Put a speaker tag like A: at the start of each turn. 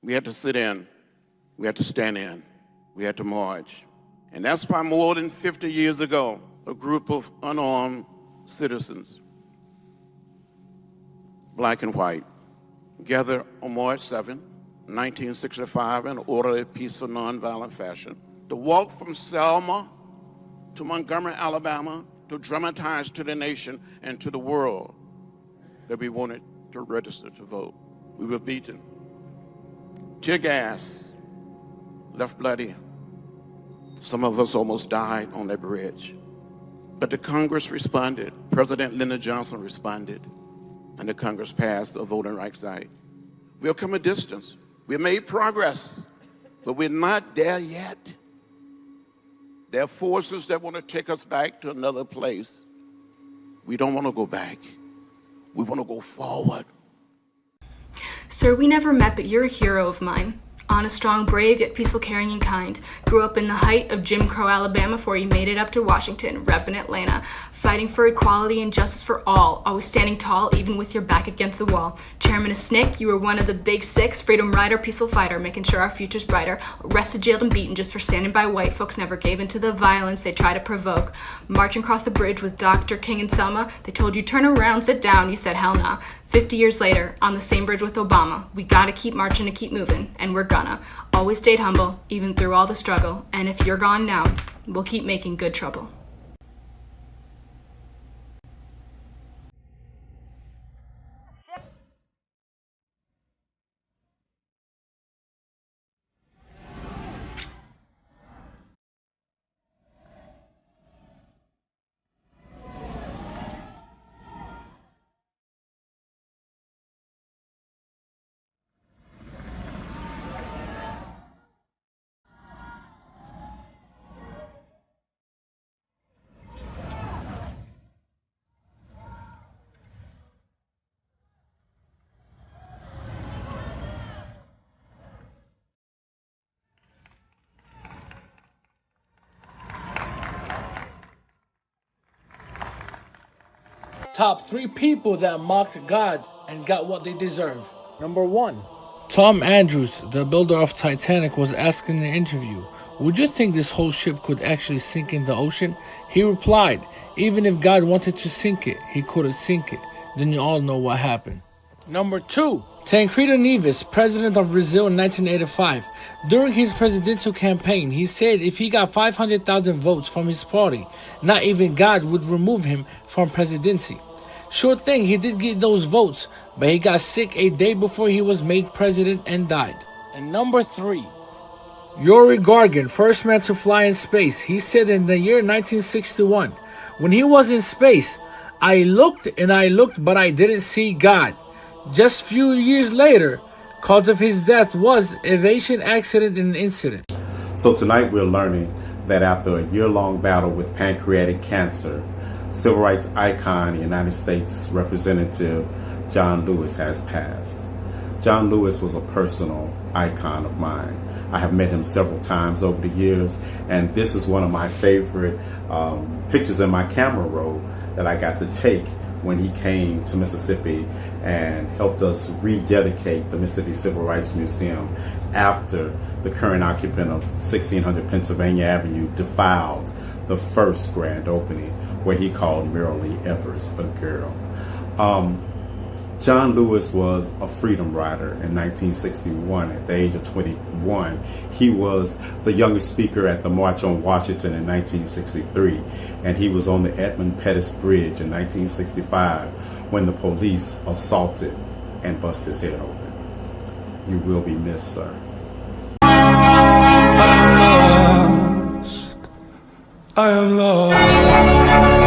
A: We had to sit in, we had to stand in, we had to march. And that's why more than 50 years ago, a group of unarmed citizens, black and white, gathered on March 7, 1965 in orderly, peaceful, nonviolent fashion to walk from Selma to Montgomery, Alabama, to dramatize to the nation and to the world that we wanted to register to vote. We were beaten. Tear gas left bloody. Some of us almost died on that bridge. But the Congress responded. President Lyndon Johnson responded, and the Congress passed the Voting Rights Act. We've come a distance. We've made progress, but we're not there yet. There are forces that want to take us back to another place. We don't want to go back. We want to go forward.
B: Sir, we never met, but you're a hero of mine. Honest, strong, brave, yet peaceful, caring, and kind. Grew up in the height of Jim Crow, Alabama, before you made it up to Washington, repping Atlanta. Fighting for equality and justice for all. Always standing tall, even with your back against the wall. Chairman of SNCC, you were one of the big six. Freedom rider, peaceful fighter, making sure our future's brighter. Arrested, jailed, and beaten just for standing by white folks. Never gave in to the violence they try to provoke. Marching across the bridge with Dr. King and Selma. They told you, turn around, sit down. You said, hell nah. 50 years later, on the same bridge with Obama, we gotta keep marching and keep moving, and we're gonna. Always stayed humble, even through all the struggle, and if you're gone now, we'll keep making good trouble.
C: Top 3 people that mocked God and got what they deserve. Number 1. Tom Andrews, the builder of Titanic, was asked in an interview, would you think this whole ship could actually sink in the ocean? He replied, even if God wanted to sink it, he couldn't sink it. Then you all know what happened. Number 2. Tancredo Neves, president of Brazil in 1985. During his presidential campaign, he said if he got 500,000 votes from his party, not even God would remove him from presidency. Sure thing, he did get those votes, but he got sick a day before he was made president and died. And number 3. Yuri Gagarin, first man to fly in space. He said in the year 1961, when he was in space, I looked and I looked, but I didn't see God. Just few years later, cause of his death was aviation accident and incident.
D: So tonight we're learning that after a year-long battle with pancreatic cancer, civil rights icon, United States Representative John Lewis has passed. John Lewis was a personal icon of mine. I have met him several times over the years, and this is one of my favorite pictures in my camera roll that I got to take when he came to Mississippi and helped us rededicate the Mississippi Civil Rights Museum after the current occupant of 1600 Pennsylvania Avenue defiled the first grand opening, where he called Merrilee Evers a girl. John Lewis was a freedom rider in 1961 at the age of 21. He was the youngest speaker at the March on Washington in 1963, and he was on the Edmund Pettus Bridge in 1965 when the police assaulted and busted his head open. You will be missed, sir.
E: I am lost.